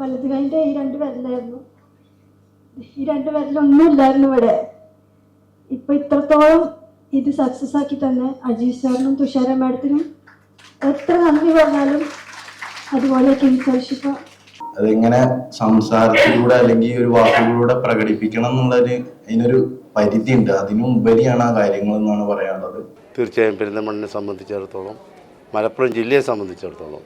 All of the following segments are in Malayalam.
വലത് കൈൻ്റെ ഈ രണ്ട് വിരലായിരുന്നു. ഈ രണ്ട് വിരലൊന്നും ഇല്ലായിരുന്നു ഇവിടെ. ഇപ്പൊ ഇത്രത്തോളം ഇത് സക്സസ് ആക്കി തന്നെ അജീഷ് സാറിനും തുഷാര മാഡത്തിനും എത്ര നന്ദി പറഞ്ഞാലും അതുപോലെ കിംസ് അൽഷിഫ. അതെങ്ങനെ സംസാരത്തിലൂടെ അല്ലെങ്കിൽ ഒരു വാക്കുകളിലൂടെ പ്രകടിപ്പിക്കണം എന്നുള്ളൊരു അതിനൊരു പരിധി ഉണ്ട്. അതിനുപരിയാണ് ആ കാര്യങ്ങൾ എന്നാണ് പറയാനുള്ളത്. തീർച്ചയായും പെരിന്തൽമണ്ണയെ സംബന്ധിച്ചിടത്തോളം, മലപ്പുറം ജില്ലയെ സംബന്ധിച്ചിടത്തോളം,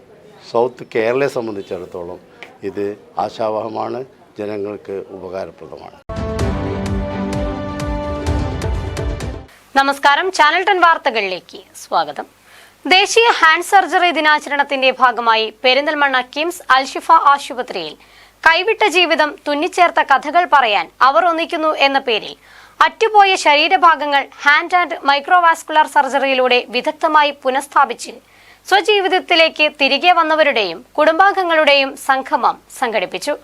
സൗത്ത് കേരളയെ സംബന്ധിച്ചിടത്തോളം ഇത് ആശാവഹമാണ്, ജനങ്ങൾക്ക് ഉപകാരപ്രദമാണ്. നമസ്കാരം, ചാനൽ 10 വാർത്തകളിലേക്ക് സ്വാഗതം. ദേശീയ ഹാൻഡ് സർജറി ദിനാചരണത്തിന്റെ ഭാഗമായി പെരിന്തൽമണ്ണ കിംസ് അൽഷിഫ ആശുപത്രിയിൽ കൈവിട്ട ജീവിതം തുന്നിച്ചേർത്ത കഥകൾ പറയാൻ അവർ ഒന്നിക്കുന്നു എന്ന പേരിൽ അറ്റുപോയ ശരീരഭാഗങ്ങൾ ഹാൻഡ് ആൻഡ് മൈക്രോവാസ്കുലർ സർജറിയിലൂടെ വിദഗ്ധമായി പുനഃസ്ഥാപിച്ച് സ്വജീവിതത്തിലേക്ക് തിരികെ വന്നവരുടെയും കുടുംബാംഗങ്ങളുടെയും സംഗമം സംഘടിപ്പിച്ചു.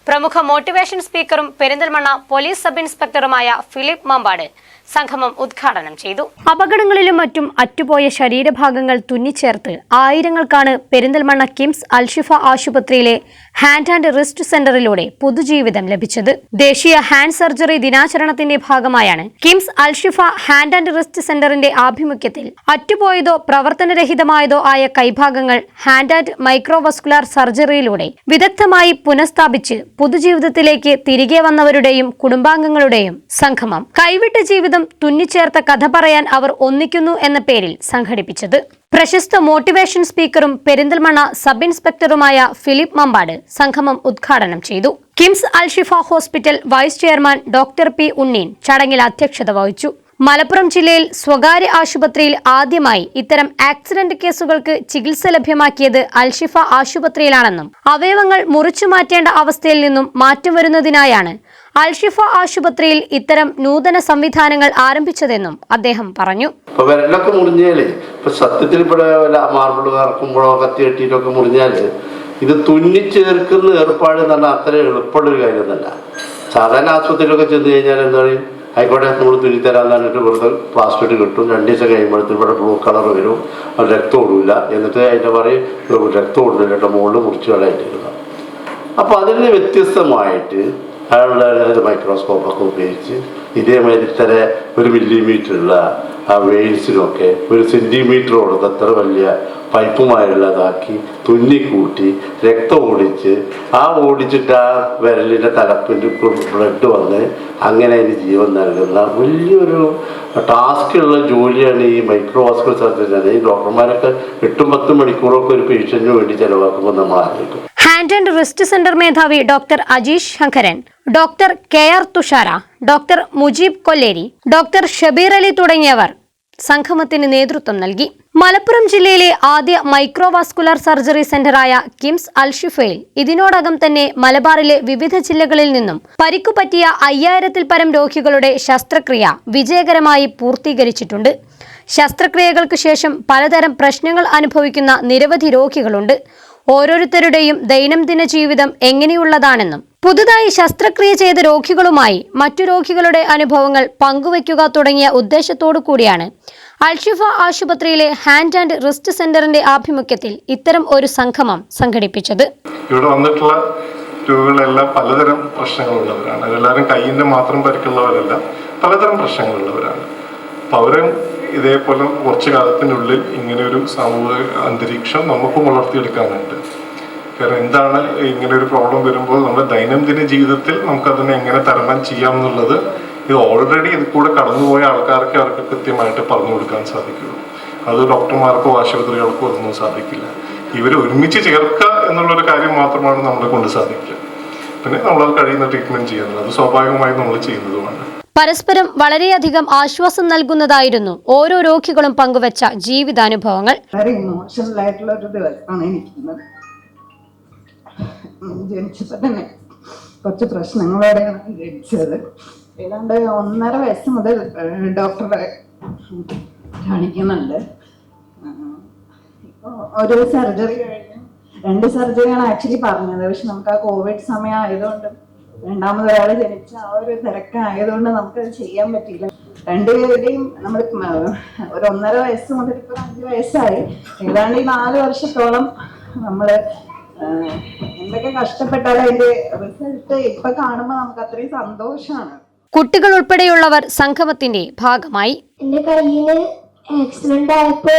പ്രമുഖ മോട്ടിവേഷൻ സ്പീക്കറും പെരിന്തൽമണ്ണ പോലീസ് സബ് ഇൻസ്പെക്ടറുമായ ഫിലിപ്പ് മമ്പാട് സംഗമം ഉദ്ഘാടനം ചെയ്തു. അപകടങ്ങളിലും മറ്റും അറ്റുപോയ ശരീരഭാഗങ്ങൾ തുന്നിച്ചേർത്ത് ആയിരങ്ങൾക്കാണ് പെരിന്തൽമണ്ണ കിംസ് അൽഷിഫ ആശുപത്രിയിലെ ഹാൻഡ് ആൻഡ് റിസ്റ്റ് സെന്ററിലൂടെ പുതുജീവിതം ലഭിച്ചത്. ദേശീയ ഹാൻഡ് സർജറി ദിനാചരണത്തിന്റെ ഭാഗമായാണ് KIMS Alshifa hand and wrist സെന്ററിന്റെ ആഭിമുഖ്യത്തിൽ അറ്റുപോയതോ പ്രവർത്തനരഹിതമായതോ ആയ കൈഭാഗങ്ങൾ ഹാൻഡ് ആൻഡ് മൈക്രോവസ്കുലർ സർജറിയിലൂടെ വിദഗ്ധമായി പുനഃസ്ഥാപിച്ച് പുതുജീവിതത്തിലേക്ക് തിരികെ വന്നവരുടെയും കുടുംബാംഗങ്ങളുടെയും സംഗമം കൈവിട്ട ജീവിതം തുന്നിച്ചേർത്ത കഥ പറയാൻ അവർ ഒന്നിക്കുന്നു എന്ന പേരിൽ സംഘടിപ്പിച്ചത്. പ്രശസ്ത മോട്ടിവേഷൻ സ്പീക്കറും പെരിന്തൽമണ്ണ സബ് ഇൻസ്പെക്ടറുമായ ഫിലിപ്പ് മമ്പാട് സംഗമം ഉദ്ഘാടനം ചെയ്തു. KIMS Alshifa hospital vice chairman doctor P Unneen ചടങ്ങിൽ അധ്യക്ഷത വഹിച്ചു. മലപ്പുറം ജില്ലയിൽ സ്വകാര്യ ആശുപത്രിയിൽ ആദ്യമായി ഇത്തരം ആക്സിഡന്റ് കേസുകൾക്ക് ചികിത്സ ലഭ്യമാക്കിയത് അൽഷിഫ ആശുപത്രിയിലാണെന്നും അവയവങ്ങൾ മുറിച്ചു മാറ്റേണ്ട അവസ്ഥയിൽ നിന്നും മാറ്റം വരുന്നതിനായാണ് അൽഷിഫ ആശുപത്രിയിൽ ഇത്തരം നൂതന സംവിധാനങ്ങൾ ആരംഭിച്ചതെന്നും അദ്ദേഹം പറഞ്ഞു. വിരലൊക്കെ മുറിഞ്ഞാല് സത്യത്തിൽ മാർബിൾ കറക്കുമ്പോഴോ കത്തി കെട്ടിയിട്ടൊക്കെ മുറിഞ്ഞാല് ഇത് തുന്നിച്ചേർക്കുന്ന ഏർപ്പാട് എന്ന് പറഞ്ഞാൽ അത്ര എളുപ്പമുള്ളൊരു കാര്യമൊന്നുമല്ല. സാധാരണ ആശുപത്രിയിലൊക്കെ ചെന്ന് കഴിഞ്ഞാൽ എന്താ പറയുക, ആയിക്കോട്ടെ നമ്മൾ തുന്നിത്തരാന്ന് പറഞ്ഞിട്ട് വെറുതെ പ്ലാസ്റ്റർ കിട്ടും. 2 ദിവസം കഴിയുമ്പോഴത്തേക്ക് ഇവിടെ ബ്ലൂ കളർ വരും, അത് രക്തം ഓടില്ല. എന്നിട്ട് അതിൻ്റെ പറയും രക്തം ഓടുന്നില്ല കേട്ടോ, മുകളിൽ മുറിച്ച് കളയായിട്ടിരുന്നു. അപ്പോൾ അതിന് വ്യത്യസ്തമായിട്ട് അയാളുടെ മൈക്രോസ്കോപ്പൊക്കെ ഉപയോഗിച്ച് ഇതേമാതിരി ഇത്ര 1 മില്ലിമീറ്ററുള്ള ആ വെയിൽസിനൊക്കെ 1 സെൻറ്റിമീറ്ററോളം അത്ര വലിയ പൈപ്പുമായുള്ളതാക്കി തുന്നിക്കൂട്ടി രക്തം ഓടിച്ച് ഓടിച്ചിട്ട് ആ വിരലിൻ്റെ തലപ്പിൻ്റെ ബ്ലഡ് വന്ന് അങ്ങനെ അതിന് ജീവൻ നൽകുന്ന വലിയൊരു ടാസ്കുള്ള ജോലിയാണ് ഈ മൈക്രോവാസ്കുലർ സർജറി. ഈ ഡോക്ടർമാരൊക്കെ 8-10 മണിക്കൂറൊക്കെ ഒരു പേഷ്യന്റിന് വേണ്ടി ചെലവാക്കുമ്പോൾ നമ്മൾ ആലോചിക്കും. ഹാൻഡ് ആൻഡ് റിസ്റ്റ് സെന്റർ മേധാവി doctor Ajeesh Sankaran, doctor KR Thushara, doctor Mujeeb Kolleri, doctor Shabeer Ali തുടങ്ങിയവർ സംഗമത്തിന് നേതൃത്വം നൽകി. മലപ്പുറം ജില്ലയിലെ ആദ്യ മൈക്രോവാസ്കുലർ സർജറി സെന്ററായ കിംസ് അൽഷിഫയിൽ ഇതിനോടകം തന്നെ മലബാറിലെ വിവിധ ജില്ലകളിൽ നിന്നും പരിക്കുപറ്റിയ 5000-ൽ പരം രോഗികളുടെ ശസ്ത്രക്രിയ വിജയകരമായി പൂർത്തീകരിച്ചിട്ടുണ്ട്. ശസ്ത്രക്രിയകൾക്ക് ശേഷം പലതരം പ്രശ്നങ്ങൾ അനുഭവിക്കുന്ന നിരവധി രോഗികളുണ്ട്. ഓരോരുത്തരുടെയും ദൈനംദിന ജീവിതം എങ്ങനെയുള്ളതാണെന്നും പുതുതായി ശസ്ത്രക്രിയ ചെയ്ത രോഗികളുമായി മറ്റു രോഗികളുടെ അനുഭവങ്ങൾ പങ്കുവയ്ക്കുക തുടങ്ങിയ ഉദ്ദേശത്തോടു കൂടിയാണ് അൽഷിഫ ആശുപത്രിയിലെ ഹാൻഡ് ആൻഡ് റിസ്റ്റ് സെന്ററിന്റെ ആഭിമുഖ്യത്തിൽ ഇത്തരം ഒരു സംഗമം സംഘടിപ്പിച്ചത്. ഇവിടെ വന്നിട്ടുള്ള രോഗികളെല്ലാം പലതരം പ്രശ്നങ്ങളുള്ളവരാണ്. എല്ലാവരും കയ്യിന്റെ മാത്രം പരിക്കുള്ളവരല്ല, പലതരം പ്രശ്നങ്ങളുള്ളവരാണ്. അപ്പൊ അവരും ഇതേപോലെ കുറച്ചു കാലത്തിനുള്ളിൽ ഇങ്ങനെ ഒരു സാമൂഹിക അന്തരീക്ഷം നമുക്ക് വളർത്തിയെടുക്കാനുണ്ട്. കാരണം എന്താണ് ഇങ്ങനെ ഒരു പ്രോബ്ലം വരുമ്പോൾ നമ്മുടെ ദൈനംദിന ജീവിതത്തിൽ നമുക്കതിനെ എങ്ങനെ തരണം ചെയ്യാം എന്നുള്ളത് ഇത് ഓൾറെഡി ഇത് കൂടെ കടന്നുപോയ ആൾക്കാർക്ക് അവർക്ക് കൃത്യമായിട്ട് പറഞ്ഞു കൊടുക്കാൻ സാധിക്കുള്ളൂ. അത് ഡോക്ടർമാർക്കോ ആശുപത്രികൾക്കോ ഒന്നും സാധിക്കില്ല. ഇവർ ഒരുമിച്ച് ചേർക്കുക എന്നുള്ളൊരു കാര്യം മാത്രമാണ് നമ്മളെ കൊണ്ട് സാധിക്കുക. പിന്നെ നമ്മളത് കഴിയുന്ന ട്രീറ്റ്മെന്റ് ചെയ്യുന്നത് അത് സ്വാഭാവികമായി നമ്മൾ ചെയ്യുന്നതുമാണ്. പരസ്പരം വളരെയധികം ആശ്വാസം നൽകുന്നതായിരുന്നു ഓരോ രോഗികളും പങ്കുവച്ച ജീവിതാനുഭവങ്ങൾ. വളരെ ഇമോഷണൽ ആയിട്ടുള്ള ഒരു ദിവസമാണ് എനിക്കുന്നത്. ജനിച്ചപ്പോൾ തന്നെ കുറച്ച് പ്രശ്നങ്ങളോടെയാണ് ജനിച്ചത്. ഏതാണ്ട് 1.5 വയസ്സ് മുതൽ ഡോക്ടറെ കാണിക്കുന്നുണ്ട്. ഇപ്പോൾ ഒരു സർജറി കഴിഞ്ഞു, 2 സർജറിയാണ് ആക്ച്വലി പറഞ്ഞത്. പക്ഷെ നമുക്ക് ആ കോവിഡ് സമയം ആയതുകൊണ്ട് രണ്ടാമതൊരാൾ ജനിച്ച ആ ഒരു തിരക്കായതുകൊണ്ട് നമുക്കത് ചെയ്യാൻ പറ്റിയില്ല. 2 പേരുടെയും നമ്മൾ ഒരു 1.5 വയസ്സ് മുതൽ ഇപ്പോൾ 5 വയസ്സായി. ഏതാണ്ട് ഈ 4 വർഷത്തോളം നമ്മൾ എന്തൊക്കെ കഷ്ടപ്പെട്ടാലും അതിന്റെ റിസൾട്ട് ഇപ്പൊ കാണുമ്പോ നമുക്ക് അത്രയും സന്തോഷമാണ്. കുട്ടികൾ ഉൾപ്പെടെയുള്ളവർ സംഗമത്തിന്റെ ഭാഗമായി. എൻ്റെ കയ്യിന് ആക്സിഡന്റ് ആയപ്പോ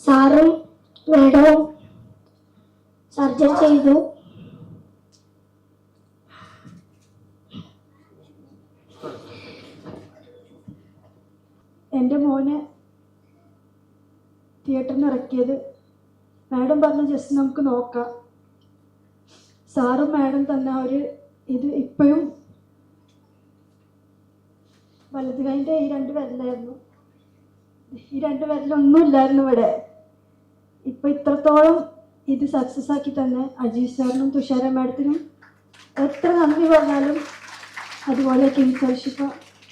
സാറും മാഡവും സർജറി ചെയ്തു. എൻ്റെ മോനെ തിയേറ്ററിൽ നിന്ന് ഇറക്കിയത് മാഡം പറഞ്ഞു ജസ്റ്റ് നമുക്ക് നോക്കാം. സാറും മാഡം തന്നെ ഇത് ഇപ്പോഴും വലത് കൈൻ്റെ ഈ 2 വിരലായിരുന്നു. ഈ 2 വിരലൊന്നും ഇല്ലായിരുന്നു ഇവിടെ. ഇപ്പം ഇത്രത്തോളം ഇത് സക്സസ് ആക്കി തന്നെ അജീഷ് സാറിനും തുഷാര മാഡത്തിനും എത്ര നന്ദി പറഞ്ഞാലും അതുപോലെ കിംസ് അൽഷിഫ.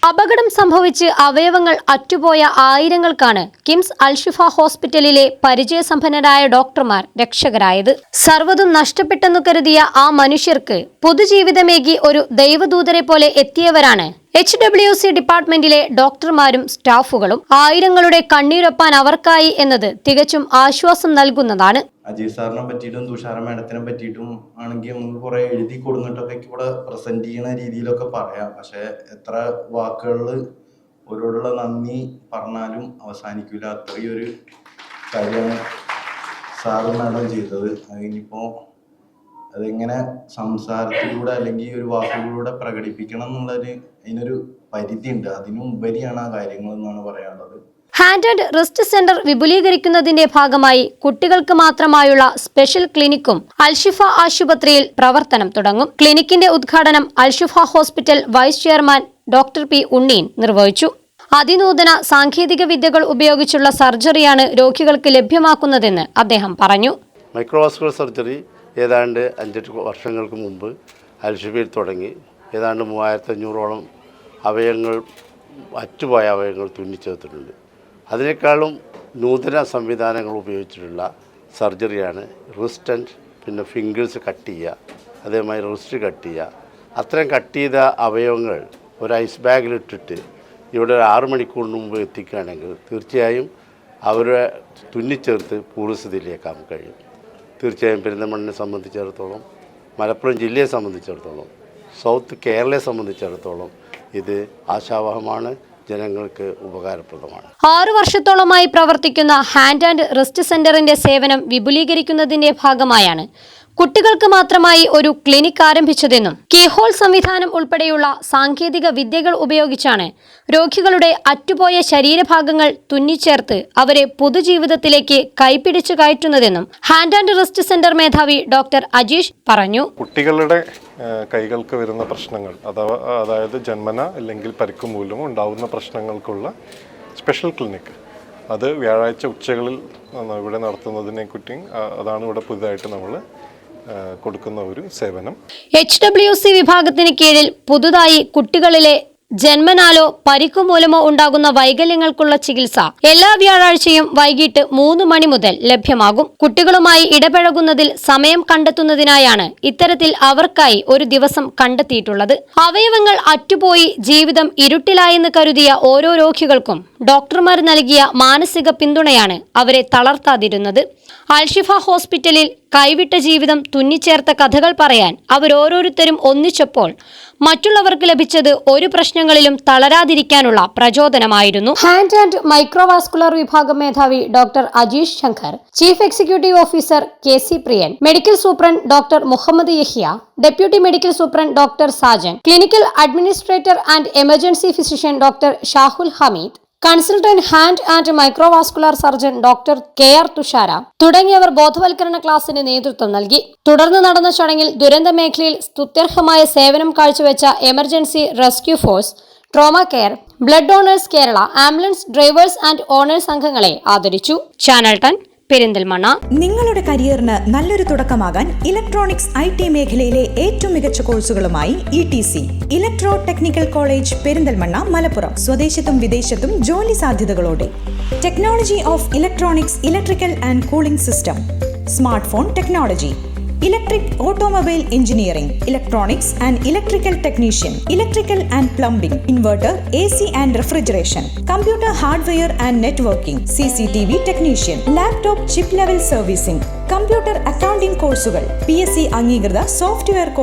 അപകടം സംഭവിച്ച് അവയവങ്ങൾ അറ്റുപോയ ആയിരങ്ങൾക്കാണ് കിംസ് അൽഷിഫ ഹോസ്പിറ്റലിലെ പരിചയസമ്പന്നരായ ഡോക്ടർമാർ രക്ഷകരായത്. സർവ്വതും നഷ്ടപ്പെട്ടെന്നു കരുതിയ ആ മനുഷ്യർക്ക് പുതുജീവിതമേകി ഒരു ദൈവദൂതരെ പോലെ എത്തിയവരാണ് HWC ഡിപ്പാർട്ട്മെന്റിലെ ഡോക്ടർമാരും സ്റ്റാഫുകളും. ആയിരങ്ങളുടെ കണ്ണീരൊപ്പാൻ അവർക്കായി എന്നത് തികച്ചും ആശ്വാസം നൽകുന്നതാണ്. അജീഷ് സാറിനെ പറ്റിയിട്ടും തുഷാര മാഡത്തിനെ പറ്റിയിട്ടും ആണെങ്കിൽ നമുക്ക് കുറെ എഴുതി കൊടുത്തിട്ടൊക്കെ ഇവിടെ പ്രസന്റ് ചെയ്യുന്ന രീതിയിലൊക്കെ പറയാം. പക്ഷെ എത്ര വാക്കുകളിൽ ഓരോടുള്ള നന്ദി പറഞ്ഞാലും അവസാനിക്കില്ല. അത്രയൊരു കാര്യമാണ് സാറ് മാഡം ചെയ്തത്. അതിനിപ്പോ അതെങ്ങനെ സംസാരത്തിലൂടെ അല്ലെങ്കിൽ ഒരു വാക്കുകളിലൂടെ പ്രകടിപ്പിക്കണം അതിനൊരു പരിധി ഉണ്ട്. അതിനും ഉപരിയാണ് ആ കാര്യങ്ങൾ എന്നാണ് പറയാനുള്ളത്. ഹാൻഡ് ആൻഡ് റിസ്റ്റ് സെന്റർ വിപുലീകരിക്കുന്നതിന്റെ ഭാഗമായി കുട്ടികൾക്ക് മാത്രമായുള്ള സ്പെഷ്യൽ ക്ലിനിക്കും അൽഷിഫ ആശുപത്രിയിൽ പ്രവർത്തനം തുടങ്ങും. ക്ലിനിക്കിന്റെ ഉദ്ഘാടനം Alshifa hospital vice chairman doctor P. Unneen നിർവഹിച്ചു. അതിനൂതന സാങ്കേതിക വിദ്യകൾ ഉപയോഗിച്ചുള്ള സർജറിയാണ് രോഗികൾക്ക് ലഭ്യമാക്കുന്നതെന്ന് അദ്ദേഹം പറഞ്ഞു. മൈക്രോവാസ്കുലർ സർജറി ഏതാണ്ട് 5-8 വർഷങ്ങൾക്ക് മുമ്പ് അൽഷിഫയിൽ തുടങ്ങി. ഏതാണ്ട് 3500ഓളം അവയവങ്ങൾ അറ്റുപോയ അവയവങ്ങൾ തുന്നിച്ചേർത്തിട്ടുണ്ട്. അതിനേക്കാളും നൂതന സംവിധാനങ്ങൾ ഉപയോഗിച്ചിട്ടുള്ള സർജറിയാണ് റിസ്റ്റ് ആൻഡ് പിന്നെ ഫിംഗേഴ്സ് കട്ട് ചെയ്യുക, അതേമാതിരി റിസ്റ്റ് കട്ട് ചെയ്യുക. അത്രയും കട്ട് ചെയ്ത അവയവങ്ങൾ ഒരു ഐസ് ബാഗിലിട്ടിട്ട് ഇവിടെ ഒരു 6 മണിക്കൂറിന് മുമ്പ് എത്തിക്കുകയാണെങ്കിൽ തീർച്ചയായും അവരെ തുന്നിച്ചേർത്ത് പൂർവ്വസ്ഥിതിയിലേക്കാൻ കഴിയും. തീർച്ചയായും പെരിന്തൽമണ്ണയെ സംബന്ധിച്ചിടത്തോളം, മലപ്പുറം ജില്ലയെ സംബന്ധിച്ചിടത്തോളം, സൗത്ത് കേരളയെ സംബന്ധിച്ചിടത്തോളം ഇത് ആശാവഹമാണ്, ജനങ്ങൾക്ക് ഉപകാരപ്രദമാണ്. 6 വർഷത്തോളമായി പ്രവർത്തിക്കുന്ന ഹാൻഡ് ആൻഡ് റിസ്റ്റ് സെന്ററിന്റെ സേവനം വിപുലീകരിക്കുന്നതിന്റെ ഭാഗമായാണ് കുട്ടികൾക്ക് മാത്രമായി ഒരു ക്ലിനിക് ആരംഭിച്ചതെന്നും കീഹോൾ സംവിധാനം ഉൾപ്പെടെയുള്ള സാങ്കേതിക വിദ്യകൾ ഉപയോഗിച്ചാണ് രോഗികളുടെ അറ്റുപോയ ശരീരഭാഗങ്ങൾ തുന്നിച്ചേർത്ത് അവരെ പൊതുജീവിതത്തിലേക്ക് കൈപിടിച്ചു കയറ്റുന്നതെന്നും ഹാൻഡ് ആൻഡ് റിസ്റ്റ് സെന്റർ മേധാവി ഡോക്ടർ അജീഷ് പറഞ്ഞു. കുട്ടികളുടെ കൈകൾക്ക് വരുന്ന പ്രശ്നങ്ങൾ അതായത് ജന്മന അല്ലെങ്കിൽ പരിക്ക് മൂലമോ ഉണ്ടാവുന്ന പ്രശ്നങ്ങൾക്കുള്ള സ്പെഷ്യൽ ക്ലിനിക് അത് വ്യാഴാഴ്ച ഉച്ചകളിൽ ഇവിടെ നടത്തുന്നതിനെ കുറിച്ച് അതാണ് ഇവിടെ പുതുതായിട്ട് നമ്മൾ കൊടുക്കുന്ന ഒരു സേവനം. HWC വിഭാഗത്തിന് കീഴിൽ പുതുതായി കുട്ടികളിലെ ജന്മനാലോ പരിക്കു മൂലമോ ഉണ്ടാകുന്ന വൈകല്യങ്ങൾക്കുള്ള ചികിത്സ എല്ലാ വ്യാഴാഴ്ചയും വൈകിട്ട് 3 മണി മുതൽ ലഭ്യമാകും. കുട്ടികളുമായി ഇടപഴകുന്നതിൽ സമയം കണ്ടെത്തുന്നതിനായാണ് ഇത്തരത്തിൽ അവർക്കായി ഒരു ദിവസം കണ്ടെത്തിയിട്ടുള്ളത്. അവയവങ്ങൾ അറ്റുപോയി ജീവിതം ഇരുട്ടിലായെന്ന് കരുതിയ ഓരോ രോഗികൾക്കും ഡോക്ടർമാർ നൽകിയ മാനസിക പിന്തുണയാണ് അവരെ തളർത്താതിരുന്നത്. അൽഷിഫ ഹോസ്പിറ്റലിൽ കൈവിട്ട ജീവിതം തുന്നിച്ചേർത്ത കഥകൾ പറയാൻ അവരോരോരുത്തരും ഒന്നിച്ചപ്പോൾ മറ്റുള്ളവർക്ക് ലഭിച്ചത് ഒരു പ്രശ്നങ്ങളിലും തളരാതിരിക്കാനുള്ള പ്രചോദനമായിരുന്നു. ഹാൻഡ് ആൻഡ് മൈക്രോവാസ്കുലർ വിഭാഗം മേധാവി doctor Ajeesh Shankar, chief executive officer KC Priyan, medical superintendent doctor Muhammad Yahiya, deputy medical superintendent doctor Sajan, clinical administrator and emergency physician doctor Shahul Hameed, consultant hand and microvascular surgeon doctor KR Thushara തുടങ്ങിയവർ ബോധവൽക്കരണ ക്ലാസിന് നേതൃത്വം നൽകി. തുടർന്ന് നടന്ന ചടങ്ങിൽ ദുരന്ത മേഖലയിൽ സ്തുത്യർഹമായ സേവനം കാഴ്ചവെച്ച emergency rescue force, trauma care, blood donors Kerala, ambulance drivers and owners സംഘങ്ങളെ ആദരിച്ചു. ചാനൽ 10 പെരിന്തൽമണ്ണ. നിങ്ങളുടെ കരിയറിന് നല്ലൊരു തുടക്കമാകാൻ ഇലക്ട്രോണിക്സ് IT മേഖലയിലെ ഏറ്റവും മികച്ച കോഴ്സുകളുമായി ETC electro technical college Perinthalmanna, Malappuram. സ്വദേശത്തും വിദേശത്തും ജോലി സാധ്യതകളോടെ technology of electronics, electrical and cooling system, smart phone technology, electric automobile engineering, electronics and electrical technician, electrical and plumbing, inverter, AC and refrigeration, computer hardware and networking, CCTV technician, laptop chip level servicing, computer accounting കോഴ്സുകൾ, PSC അംഗീകൃത സോഫ്റ്റ്വെയർ